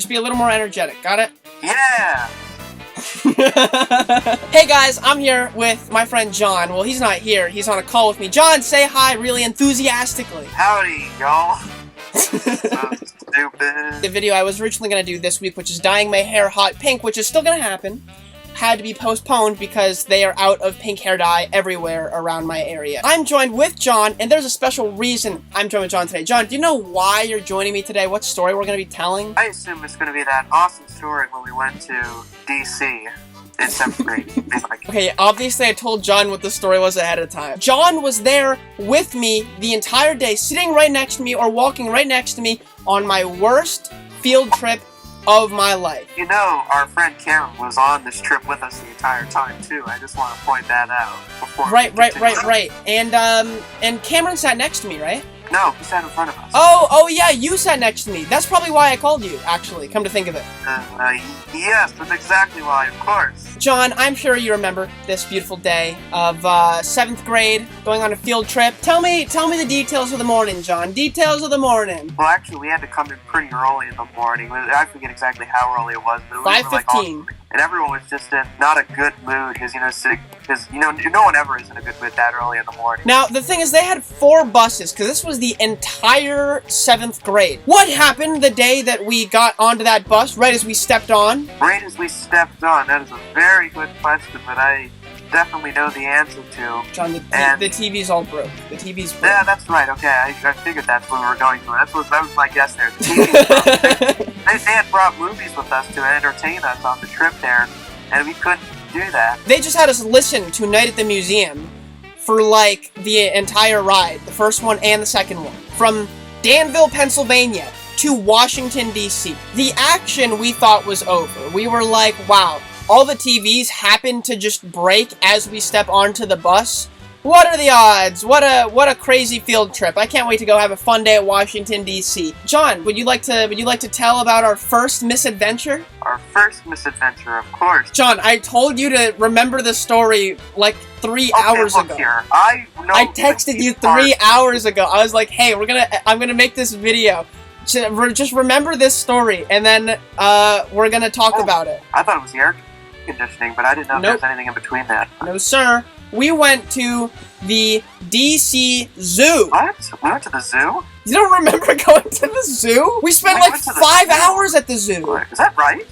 Just be a little more energetic, got it? Yeah! Hey guys, I'm here with my friend John. Well, he's not here, he's on a call with me. John, say hi really enthusiastically. Howdy, y'all. So stupid. The video I was originally going to do this week, which is dyeing my hair hot pink, which is still going to happen, had to be postponed because they are out of pink hair dye everywhere around my area. I'm joined with John, and there's a special reason I'm joined with John today. John, do you know why you're joining me today? What story we're going to be telling? I assume it's going to be that awesome story when we went to DC in 7th grade. Okay, obviously I told John what the story was ahead of time. John was there with me the entire day, sitting right next to me or walking right next to me on my worst field trip of my life. You know, our friend Cameron was on this trip with us the entire time, too. I just want to point that out before Right. And Cameron sat next to me, right? No, he sat in front of us. Oh yeah, you sat next to me. That's probably why I called you, actually, come to think of it. Yes, that's exactly why, of course. John, I'm sure you remember this beautiful day of 7th grade, going on a field trip. Tell me the details of the morning, John. Details of the morning. Well, actually, we had to come in pretty early in the morning. I forget exactly how early it was, but it was 5:15. And everyone was just in not a good mood because no one ever is in a good mood that early in the morning. Now, the thing is, they had 4 buses, because this was the entire 7th grade. What happened the day that we got onto that bus, right as we stepped on? Right as we stepped on, that is a very good question, but I definitely know the answer to. John, the TV's all broke. The TV's broke. Yeah, that's right, okay, I figured that's what we were going for. That was my guess there. The TV's broke. They had brought movies with us to entertain us on the trip there, and we couldn't do that. They just had us listen to Night at the Museum for, like, the entire ride. The first one and the second one. From Danville, Pennsylvania to Washington, D.C. The action we thought was over. We were like, wow, all the TVs happen to just break as we step onto the bus. What are the odds? What a crazy field trip. I can't wait to go have a fun day at Washington, D.C. John, would you like to tell about our first misadventure? Our first misadventure, of course. John, I told you to remember the story like 3 hours ago. Here. I texted you 3 hours ago. I was like, hey, I'm gonna make this video. Just remember this story, and then we're gonna talk about it. I thought it was the air conditioning, but I didn't know if there was anything in between that. No, sir. We went to the DC Zoo. What? We went to the zoo? You don't remember going to the zoo? We spent like 5 hours at the zoo. Is that right?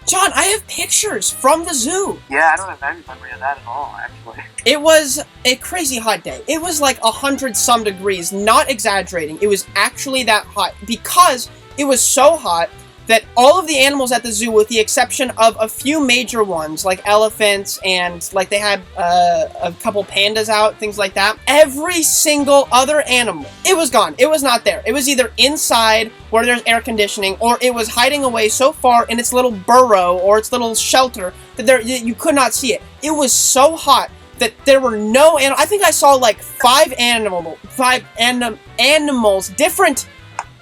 John, I have pictures from the zoo. Yeah, I don't have any memory of that at all, actually. It was a crazy hot day. It was like 100-some degrees, not exaggerating. It was actually that hot because it was so hot that all of the animals at the zoo, with the exception of a few major ones, like elephants and, like, they had a couple pandas out, things like that, every single other animal, it was gone. It was not there. It was either inside, where there's air conditioning, or it was hiding away so far in its little burrow, or its little shelter, that you could not see it. It was so hot that there were no animals. I think I saw, like, 5 animals, different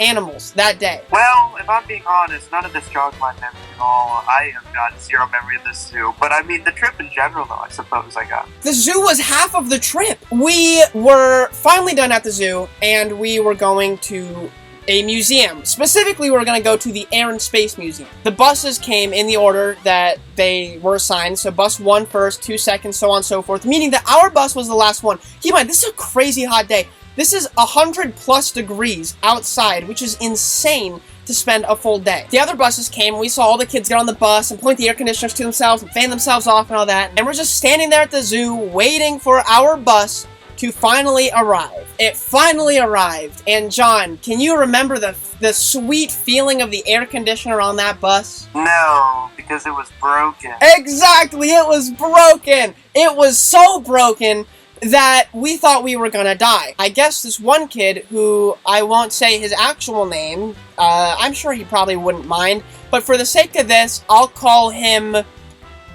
animals that day. Well, if I'm being honest, none of this jogs my memory at all. I have got zero memory of this zoo. But I mean, the trip in general, though, I suppose I got. The zoo was half of the trip. We were finally done at the zoo, and we were going to a museum. Specifically, we were going to go to the Air and Space Museum. The buses came in the order that they were assigned. So bus 1 first, 2 seconds, so on and so forth. Meaning that our bus was the last one. Keep in mind, this is a crazy hot day. This is 100+ degrees outside, which is insane to spend a full day. The other buses came, and we saw all the kids get on the bus and point the air conditioners to themselves and fan themselves off and all that. And we're just standing there at the zoo waiting for our bus to finally arrive. It finally arrived. And John, can you remember the sweet feeling of the air conditioner on that bus? No, because it was broken. Exactly, it was broken. It was so broken that we thought we were gonna die. I guess this one kid, who I won't say his actual name, I'm sure he probably wouldn't mind, but for the sake of this, I'll call him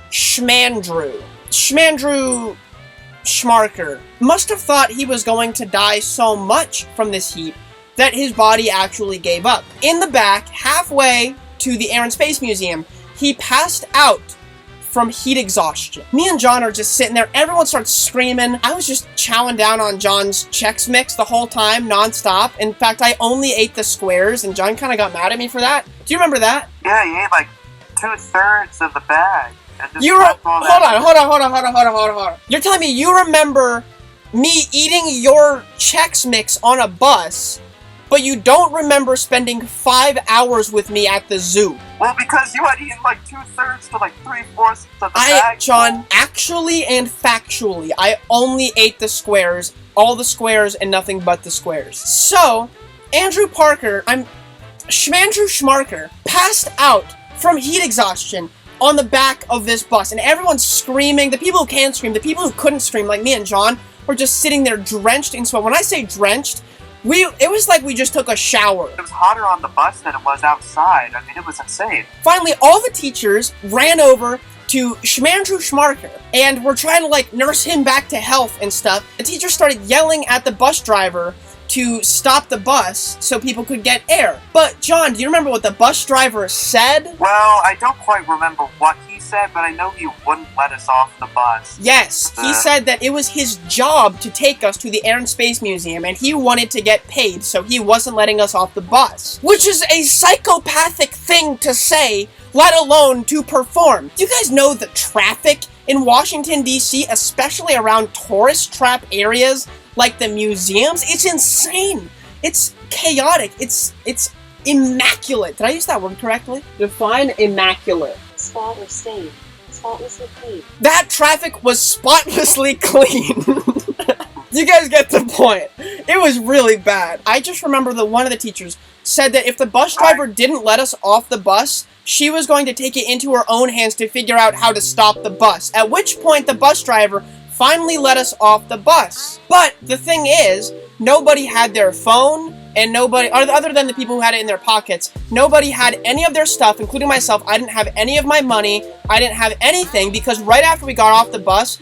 Schmandrew. Schmandrew Schmarker must have thought he was going to die so much from this heat that his body actually gave up. In the back, halfway to the Air and Space Museum, he passed out from heat exhaustion. Me and John are just sitting there. Everyone starts screaming. I was just chowing down on John's Chex Mix the whole time, nonstop. In fact, I only ate the squares, and John kind of got mad at me for that. Do you remember that? Yeah, you ate like 2/3 of the bag. Hold on. You're telling me you remember me eating your Chex Mix on a bus, but you don't remember spending 5 hours with me at the zoo? Well, because you had eaten like 2/3 to like 3/4 of the bag. John, actually and factually, I only ate the squares, all the squares, and nothing but the squares. So, Andrew Schmarker passed out from heat exhaustion on the back of this bus, and everyone's screaming. The people who can scream, the people who couldn't scream, like me and John, were just sitting there drenched in sweat. When I say drenched, it was like we just took a shower. It was hotter on the bus than it was outside. I mean, it was insane. Finally, all the teachers ran over to Schmarker, and were trying to, like, nurse him back to health and stuff. The teachers started yelling at the bus driver to stop the bus so people could get air. But, John, do you remember what the bus driver said? Well, I don't quite remember what he said, but I know he wouldn't let us off the bus. Yes, he said that it was his job to take us to the Air and Space Museum, and he wanted to get paid, so he wasn't letting us off the bus. Which is a psychopathic thing to say, let alone to perform. Do you guys know the traffic in Washington, D.C., especially around tourist trap areas like the museums? It's insane. It's chaotic. It's immaculate. Did I use that word correctly? Define immaculate. Spot or stain. Spotlessly clean. That traffic was spotlessly clean. You guys get the point. It was really bad. I just remember that one of the teachers said that if the bus driver didn't let us off the bus, she was going to take it into her own hands to figure out how to stop the bus. At which point, the bus driver finally let us off the bus. But the thing is, nobody had their phone, and nobody, other than the people who had it in their pockets, nobody had any of their stuff, including myself. I didn't have any of my money. I didn't have anything, because right after we got off the bus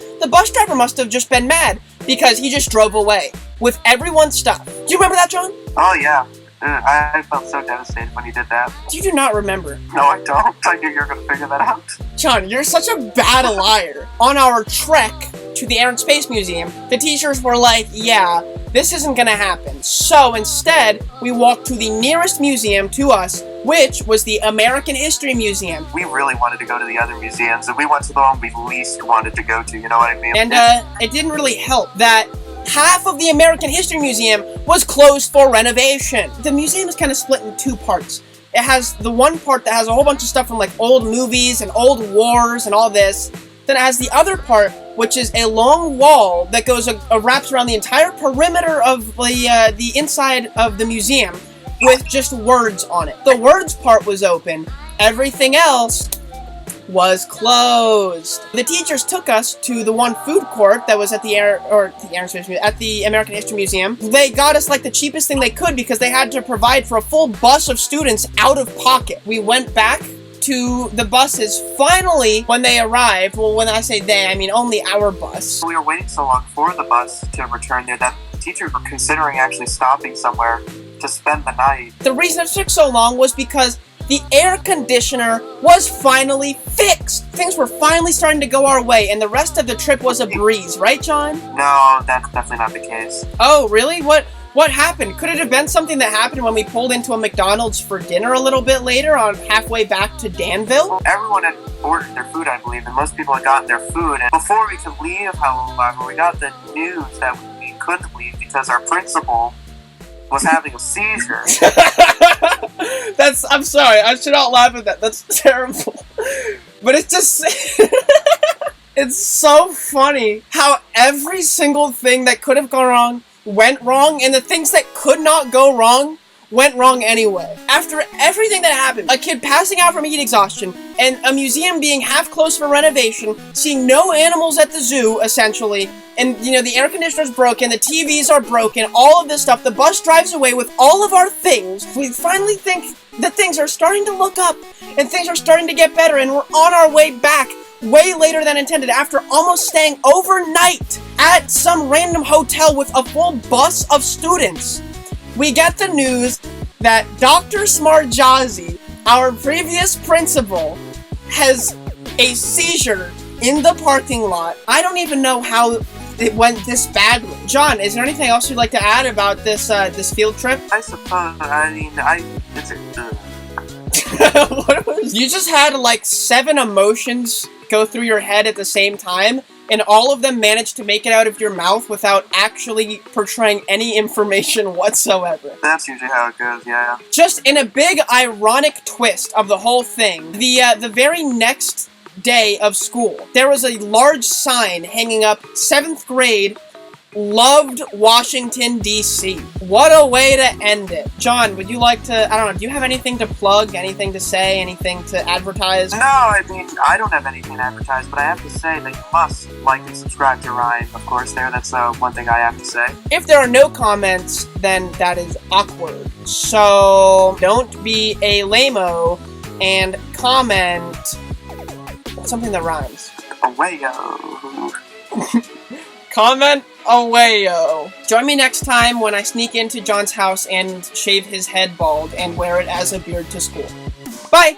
driver must have just been mad, because he just drove away with everyone's stuff. Do you remember that, John? Oh, yeah. I felt so devastated when he did that. You do not remember. No, I don't. I knew you were going to figure that out. John, you're such a bad liar. On our trek to the Air and Space Museum, the teachers were like, yeah, this isn't going to happen. So instead, we walked to the nearest museum to us, which was the American History Museum. We really wanted to go to the other museums, and we went to the one we least wanted to go to, you know what I mean? And it didn't really help that half of the American History Museum was closed for renovation. The museum is kind of split in two parts. It has the one part that has a whole bunch of stuff from like old movies and old wars and all this. Then it has the other part, which is a long wall that goes wraps around the entire perimeter of the inside of the museum with just words on it. The words part was open. Everything else was closed. The teachers took us to the one food court that was at the American History Museum. They got us like the cheapest thing they could because they had to provide for a full bus of students out of pocket. We went back to the buses finally when they arrived. Well, when I say they, I mean only our bus. We were waiting so long for the bus to return there that the teachers were considering actually stopping somewhere to spend the night. The reason it took so long was because the air conditioner was finally fixed. Things were finally starting to go our way, and the rest of the trip was a breeze, right, John? No, that's definitely not the case. Oh, really? What happened? Could it have been something that happened when we pulled into a McDonald's for dinner a little bit later on halfway back to Danville? Well, everyone had ordered their food, I believe, and most people had gotten their food. And before we could leave, however, we got the news that we couldn't leave because our principal was having a seizure. I'm sorry, I should not laugh at that. That's terrible. But it's just, it's so funny how every single thing that could have gone wrong went wrong, and the things that could not go wrong went wrong anyway. After everything that happened, a kid passing out from heat exhaustion, and a museum being half closed for renovation, seeing no animals at the zoo, essentially, and, you know, the air conditioner's broken, the TVs are broken, all of this stuff, the bus drives away with all of our things, we finally think that things are starting to look up, and things are starting to get better, and we're on our way back way later than intended after almost staying overnight at some random hotel with a full bus of students. We get the news that Dr. Smarjazi, our previous principal, has a seizure in the parking lot. I don't even know how it went this badly. John, is there anything else you'd like to add about this this field trip? I suppose. I mean, it's What was, you just had like 7 emotions go through your head at the same time, and all of them managed to make it out of your mouth without actually portraying any information whatsoever. That's usually how it goes, yeah. Just in a big ironic twist of the whole thing, the very next day of school, there was a large sign hanging up, 7th grade, loved Washington, D.C. What a way to end it. John, would you like to, I don't know, do you have anything to plug, anything to say, anything to advertise? No, I mean, I don't have anything to advertise, but I have to say that you must like and subscribe to Ryan, of course, there. That's one thing I have to say. If there are no comments, then that is awkward. So, don't be a lame-o and comment something that rhymes. Away-o. Comment away-o. Join me next time when I sneak into John's house and shave his head bald and wear it as a beard to school. Bye!